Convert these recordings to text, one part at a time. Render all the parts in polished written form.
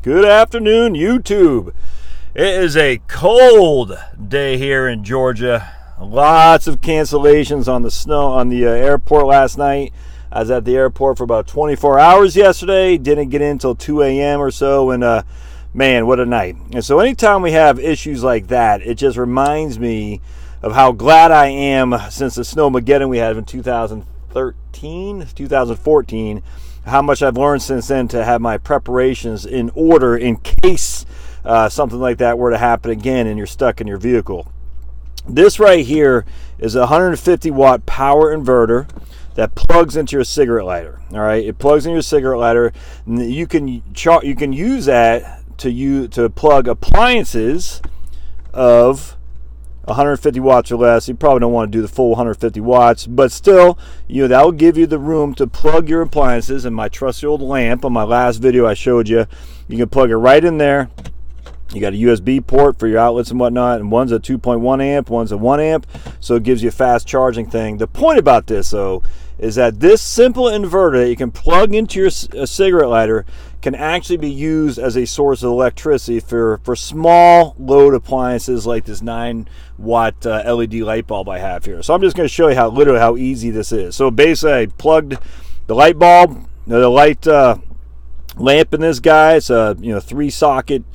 Good afternoon, YouTube. It is a cold day here in Georgia. Lots of cancellations on the snow on the airport last night. I was at the airport for about 24 hours yesterday. Didn't get in until 2 a.m. or so, and man, what a night. And so anytime we have issues like that, it just reminds me of how glad I am since the Snowmageddon we had in 2014, how much I've learned since then to have my preparations in order in case something like that were to happen again and you're stuck in your vehicle. This right here is a 150 watt power inverter that plugs into your cigarette lighter. All right, it plugs in your cigarette lighter. You can use that to plug appliances of 150 watts or less. You probably don't want to do the full 150 watts, but still, that will give you the room to plug your appliances. And my trusty old lamp on my last video I showed you, you can plug it right in there. You got a USB port for your outlets and whatnot, and one's a 2.1 amp, one's a 1 amp, so it gives you a fast charging thing. The point about this, though, is that this simple inverter that you can plug into your cigarette lighter can actually be used as a source of electricity for small load appliances like this 9-watt LED light bulb I have here. So I'm just going to show you literally how easy this is. So basically, I plugged the light bulb, the light lamp in this guy. It's a 3-socket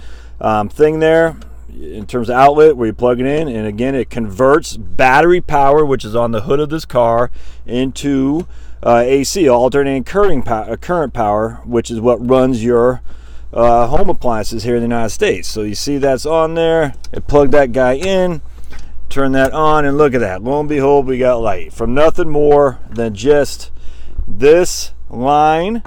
thing there in terms of outlet where you plug it in, and again it converts battery power, which is on the hood of this car, into AC, alternating current power, which is what runs your home appliances here in the United States. So you see that's on there. I plug that guy in, turn that on, and look at that. Lo and behold, we got light from nothing more than just this line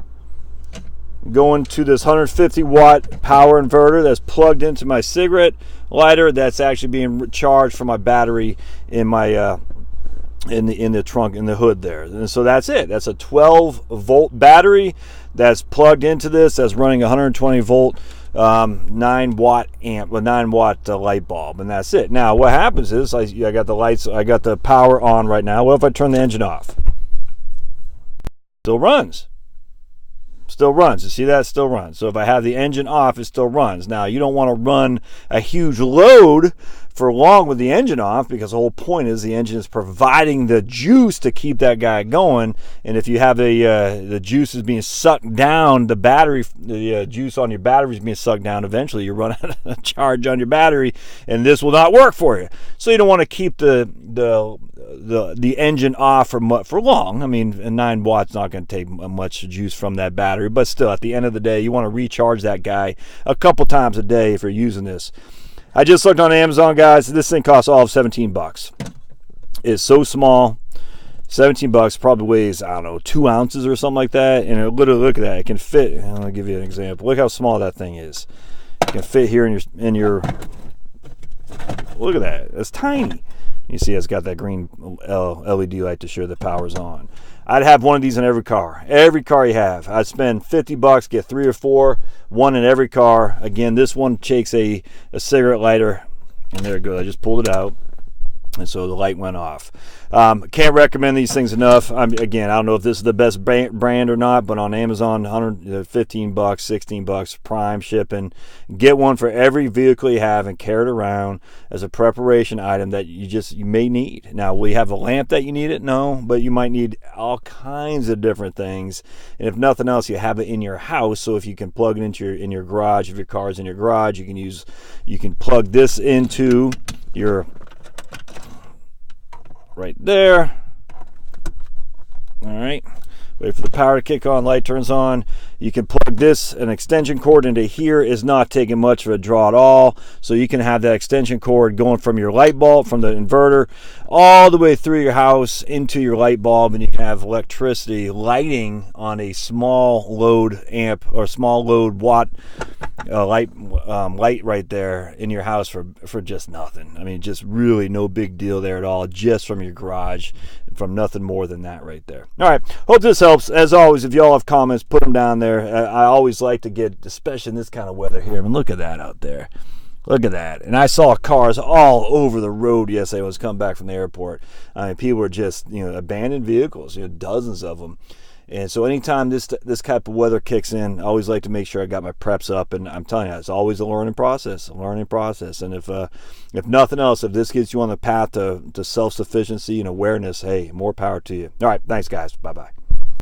going to this 150 watt power inverter that's plugged into my cigarette lighter that's actually being charged from my battery in my in the trunk, in the hood there. And so that's it. That's a 12 volt battery that's plugged into this, that's running 120 volt 9 watt light bulb, and that's it. Now what happens is I got the lights, I got the power on right now. What if I turn the engine off? Still runs. You see that? Still runs. So if I have the engine off, it still runs. Now, you don't want to run a huge load for long with the engine off, because the whole point is the engine is providing the juice to keep that guy going. And if you have the juice is being sucked down, the juice on your battery is being sucked down, eventually you run out of charge on your battery, and this will not work for you. So you don't want to keep the engine off for long. I mean, 9 watts not going to take much juice from that battery, but still, at the end of the day, you want to recharge that guy a couple times a day if you're using this. I just looked on Amazon, guys. This thing costs all of $17. It's so small. $17, probably weighs, I don't know, 2 ounces or something like that. And literally, look at that. It can fit. I'll give you an example. Look how small that thing is. It can fit here in your. Look at that. It's tiny. You see, it's got that green LED light to show the power's on. I'd have one of these in every car. Every car you have. I'd spend $50, get 3 or 4, one in every car. Again, this one takes a cigarette lighter, and there it goes. I just pulled it out, and so the light went off. Can't recommend these things enough. Again, I don't know if this is the best brand or not, but on Amazon, $15, $16, prime shipping. Get one for every vehicle you have and carry it around as a preparation item that you may need. Now, will you have a lamp that you need it? No, but you might need all kinds of different things. And if nothing else, you have it in your house. So if you can plug it into your garage, if your car's in your garage, you can plug this into your right there. All right, wait for the power to kick on, light turns on. You can plug an extension cord into here. Is not taking much of a draw at all, so you can have that extension cord going from your light bulb, from the inverter, all the way through your house into your light bulb, and you can have electricity lighting on a small load amp or small load watt light right there in your house for just nothing. I mean, just really no big deal there at all, just from your garage, from nothing more than that right there. All right, hope this helps. As always, if y'all have comments, put them down there. I always like to get, especially in this kind of weather here. I mean, look at that out there. Look at that. And I saw cars all over the road yesterday when I was coming back from the airport. I mean, people were just, abandoned vehicles, dozens of them. And so anytime this type of weather kicks in, I always like to make sure I got my preps up. And I'm telling you, it's always a learning process. And if nothing else, if this gets you on the path to self-sufficiency and awareness, hey, more power to you. All right, thanks guys. Bye-bye.